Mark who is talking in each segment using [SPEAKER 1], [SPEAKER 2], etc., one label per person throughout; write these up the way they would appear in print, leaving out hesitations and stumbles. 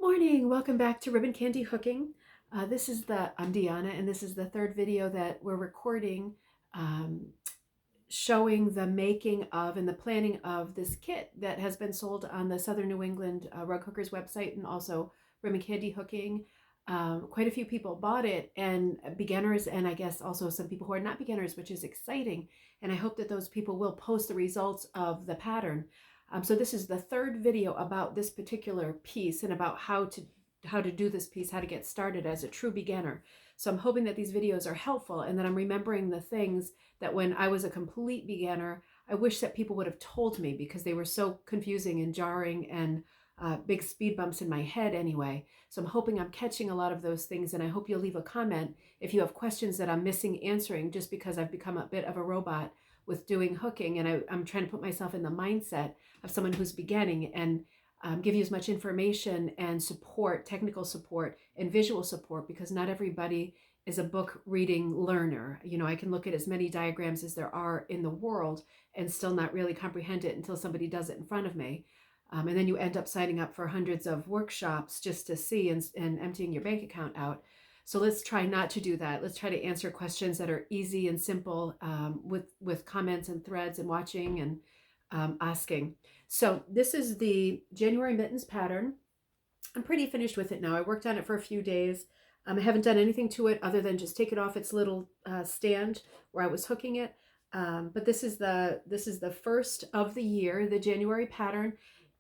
[SPEAKER 1] Morning, welcome back to Ribbon Candy Hooking. I'm Deanna, and this is the third video that we're recording um, showing the making of and the planning of this kit that has been sold on the Southern New England Rug Hookers website and also Ribbon Candy Hooking. Quite a few people bought it, and beginners, and I guess also some people who are not beginners, which is exciting. And I hope that those people will post the results of the pattern. So this is the third video about this particular piece and about how to do this piece, how to get started as a true beginner. So I'm hoping that these videos are helpful and that I'm remembering the things that when I was a complete beginner, I wish that people would have told me because they were so confusing and jarring and big speed bumps in my head anyway. So I'm hoping I'm catching a lot of those things, and I hope you'll leave a comment if you have questions that I'm missing answering, just because I've become a bit of a robot with doing hooking, and I'm trying to put myself in the mindset of someone who's beginning and give you as much information and support, technical support and visual support, because not everybody is a book reading learner. You know, I can look at as many diagrams as there are in the world and still not really comprehend it until somebody does it in front of me. And then you end up signing up for hundreds of workshops just to see and emptying your bank account out. So let's try not to do that. Let's try to answer questions that are easy and simple with comments and threads and watching and asking. So this is the January Mittens pattern. I'm pretty finished with it now. I worked on it for a few days. I haven't done anything to it other than just take it off its little stand where I was hooking it. But this is the first of the year, the January pattern.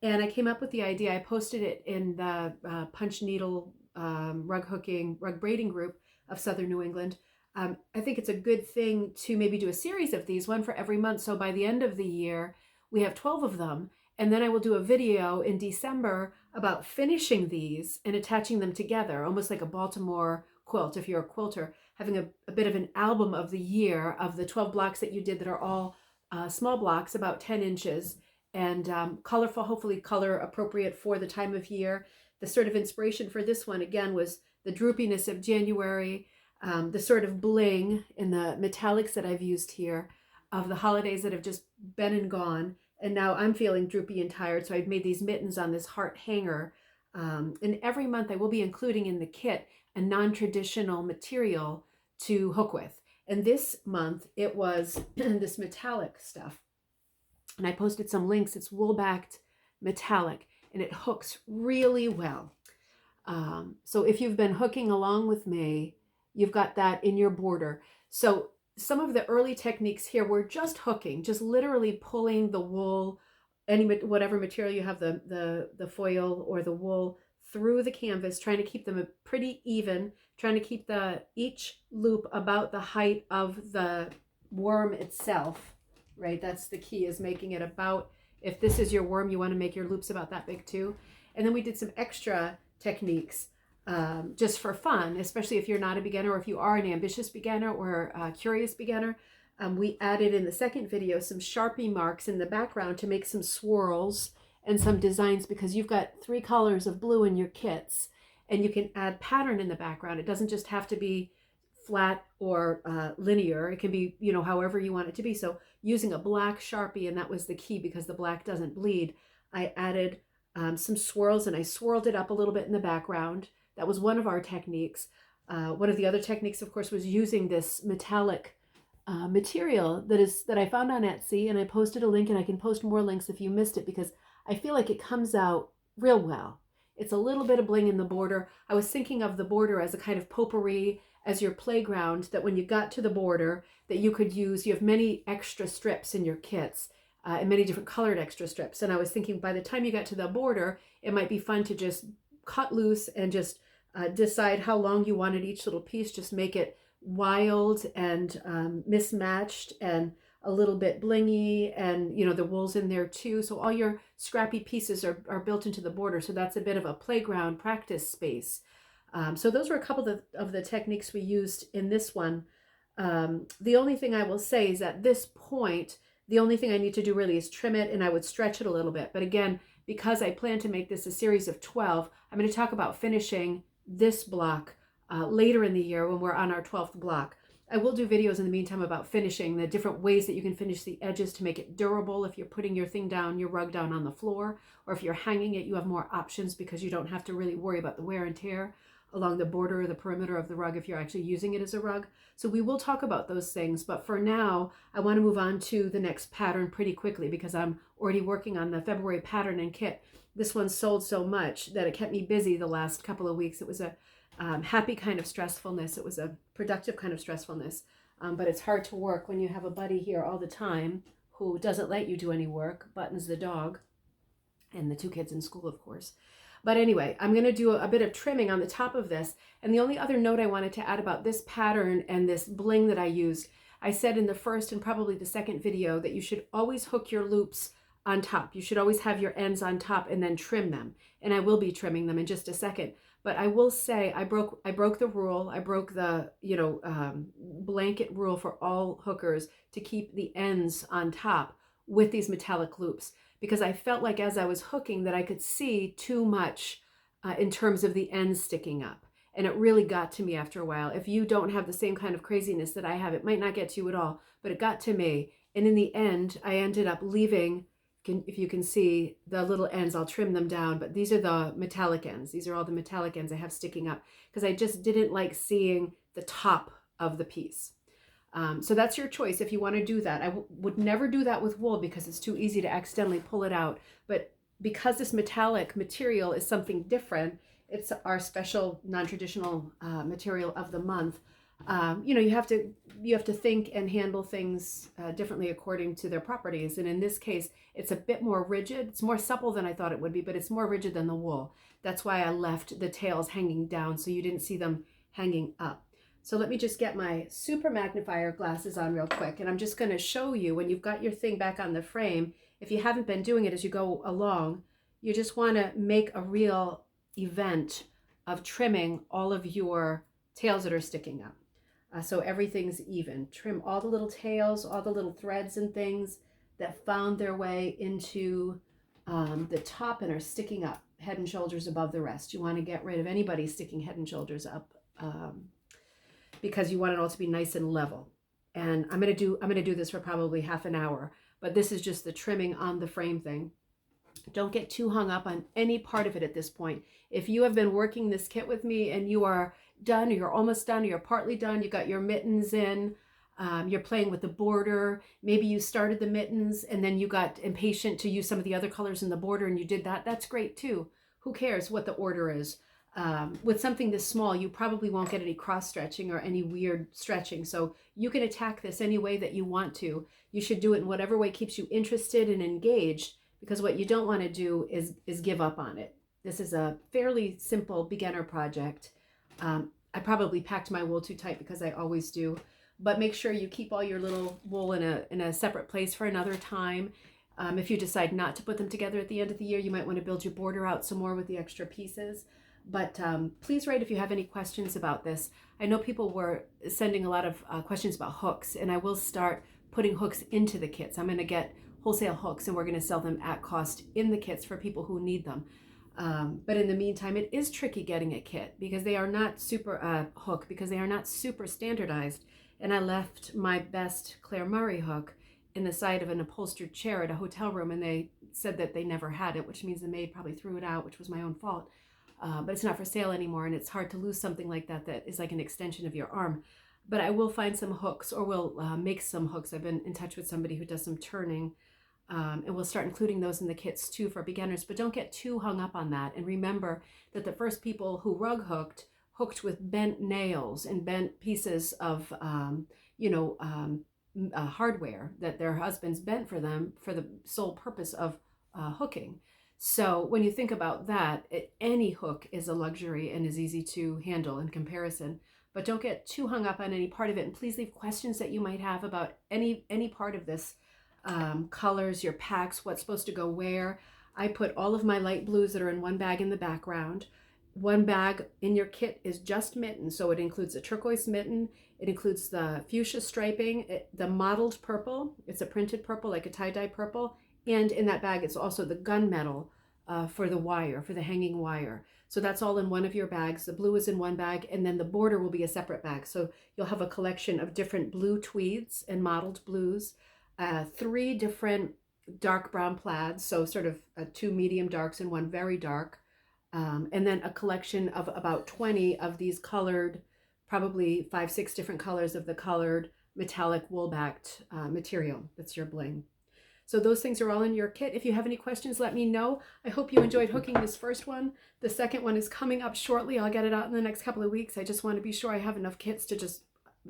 [SPEAKER 1] And I came up with the idea. I posted it in the punch needle rug braiding group of Southern New England. I think it's a good thing to maybe do a series of these, one for every month. So by the end of the year, we have 12 of them. And then I will do a video in December about finishing these and attaching them together, almost like a Baltimore quilt, if you're a quilter, having a bit of an album of the year of the 12 blocks that you did that are all small blocks, about 10 inches, and colorful, hopefully color appropriate for the time of year. The sort of inspiration for this one, again, was the droopiness of January, the sort of bling in the metallics that I've used here of the holidays that have just been and gone. And now I'm feeling droopy and tired, so I've made these mittens on this heart hanger. And every month I will be including in the kit a non-traditional material to hook with. And this month it was this metallic stuff. And I posted some links. It's wool-backed metallic, and it hooks really well. So if you've been hooking along with me, you've got that in your border. So some of the early techniques here were just hooking, just literally pulling the wool, whatever material you have, the foil or the wool, through the canvas, trying to keep them pretty even, trying to keep each loop about the height of the worm itself, right? That's the key, is making it about, if this is your worm, you want to make your loops about that big too. And then we did some extra techniques just for fun, especially if you're not a beginner, or if you are an ambitious beginner or a curious beginner. We added in the second video some Sharpie marks in the background to make some swirls and some designs, because you've got 3 colors of blue in your kits, and you can add pattern in the background. It doesn't just have to be flat or linear. It can be, you know, however you want it to be. So using a black Sharpie, and that was the key because the black doesn't bleed, I added some swirls, and I swirled it up a little bit in the background. That was one of our techniques. One of the other techniques, of course, was using this metallic material that I found on Etsy, and I posted a link, and I can post more links if you missed it, because I feel like it comes out real well. It's a little bit of bling in the border. I was thinking of the border as a kind of potpourri, as your playground, that when you got to the border, that you could use. You have many extra strips in your kits, and many different colored extra strips. And I was thinking by the time you got to the border, it might be fun to just cut loose and just decide how long you wanted each little piece. Just make it wild and mismatched and a little bit blingy, and you know, the wool's in there too. So all your scrappy pieces are built into the border. So that's a bit of a playground practice space. So those were a couple of the techniques we used in this one. The only thing I will say is at this point, the only thing I need to do really is trim it, and I would stretch it a little bit. But again, because I plan to make this a series of 12, I'm going to talk about finishing this block later in the year when we're on our 12th block. I will do videos in the meantime about finishing, the different ways that you can finish the edges to make it durable. If you're putting your thing down, your rug down on the floor, or if you're hanging it, you have more options because you don't have to really worry about the wear and tear along the border or the perimeter of the rug if you're actually using it as a rug. So we will talk about those things, but for now, I want to move on to the next pattern pretty quickly because I'm already working on the February pattern and kit. This one sold so much that it kept me busy the last couple of weeks. It was a happy kind of stressfulness. It was a productive kind of stressfulness, but it's hard to work when you have a buddy here all the time who doesn't let you do any work, Buttons the dog, and the 2 kids in school, of course. But anyway, I'm going to do a bit of trimming on the top of this. And the only other note I wanted to add about this pattern and this bling that I used, I said in the first and probably the second video that you should always hook your loops on top. You should always have your ends on top and then trim them. And I will be trimming them in just a second. But I will say I broke the rule. I broke the blanket rule for all hookers to keep the ends on top with these metallic loops, because I felt like as I was hooking that I could see too much in terms of the ends sticking up. And it really got to me after a while. If you don't have the same kind of craziness that I have, it might not get to you at all, but it got to me. And in the end, I ended up leaving, if you can see the little ends, I'll trim them down, but these are the metallic ends. These are all the metallic ends I have sticking up because I just didn't like seeing the top of the piece. So that's your choice if you want to do that. I would never do that with wool because it's too easy to accidentally pull it out. But because this metallic material is something different, it's our special non-traditional material of the month. You have to think and handle things differently according to their properties. And in this case, it's a bit more rigid. It's more supple than I thought it would be, but it's more rigid than the wool. That's why I left the tails hanging down so you didn't see them hanging up. So let me just get my super magnifier glasses on real quick. And I'm just going to show you when you've got your thing back on the frame, if you haven't been doing it as you go along, you just want to make a real event of trimming all of your tails that are sticking up. So everything's even. Trim all the little tails, all the little threads and things that found their way into the top and are sticking up head and shoulders above the rest. You want to get rid of anybody sticking head and shoulders up because you want it all to be nice and level. And I'm gonna do this for probably half an hour, but this is just the trimming on the frame thing. Don't get too hung up on any part of it at this point. If you have been working this kit with me and you are done, or you're almost done, or you're partly done, you got your mittens in, you're playing with the border, maybe you started the mittens and then you got impatient to use some of the other colors in the border and you did that, that's great too. Who cares what the order is? With something this small, you probably won't get any cross stretching or any weird stretching. So you can attack this any way that you want to. You should do it in whatever way keeps you interested and engaged, because what you don't want to do is give up on it. This is a fairly simple beginner project. I probably packed my wool too tight because I always do, but make sure you keep all your little wool in a separate place for another time. If you decide not to put them together at the end of the year, you might want to build your border out some more with the extra pieces. But please write if you have any questions about this. I know people were sending a lot of questions about hooks, and I will start putting hooks into the kits. I'm going to get wholesale hooks, and we're going to sell them at cost in the kits for people who need them. But in the meantime, it is tricky getting a kit because they are not super hook, because they are not super standardized. And I left my best Claire Murray hook in the side of an upholstered chair at a hotel room, and they said that they never had it, which means the maid probably threw it out, which was my own fault. But it's not for sale anymore, and it's hard to lose something like that that is like an extension of your arm. But I will find some hooks, or we'll make some hooks. I've been in touch with somebody who does some turning, and we'll start including those in the kits too for beginners. But don't get too hung up on that. And remember that the first people who rug hooked with bent nails and bent pieces of, hardware that their husbands bent for them for the sole purpose of hooking. So when you think about that, any hook is a luxury and is easy to handle in comparison. But don't get too hung up on any part of it. And please leave questions that you might have about any part of this. Colors, your packs, what's supposed to go where. I put all of my light blues that are in one bag in the background. One bag in your kit is just mittens. So it includes a turquoise mitten. It includes the fuchsia striping, the mottled purple. It's a printed purple, like a tie-dye purple. And in that bag, it's also the gunmetal for the wire, for the hanging wire. So that's all in one of your bags. The blue is in one bag, and then the border will be a separate bag. So you'll have a collection of different blue tweeds and mottled blues, 3 different dark brown plaids, so sort of 2 medium darks and 1 very dark, and then a collection of about 20 of these colored, probably 5, 6 different colors of the colored metallic wool-backed material that's your bling. So those things are all in your kit. If you have any questions, let me know. I hope you enjoyed hooking this first one. The second one is coming up shortly. I'll get it out in the next couple of weeks. I just want to be sure I have enough kits to just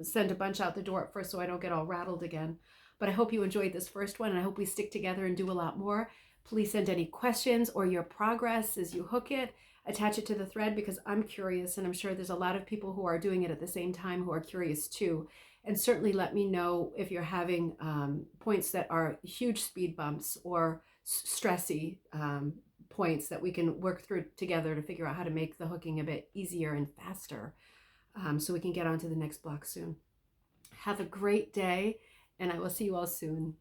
[SPEAKER 1] send a bunch out the door at first so I don't get all rattled again. But I hope you enjoyed this first one, and I hope we stick together and do a lot more. Please send any questions or your progress as you hook it. Attach it to the thread, because I'm curious, and I'm sure there's a lot of people who are doing it at the same time who are curious too. And certainly let me know if you're having points that are huge speed bumps or stressy points that we can work through together to figure out how to make the hooking a bit easier and faster, so we can get on to the next block soon. Have a great day, and I will see you all soon.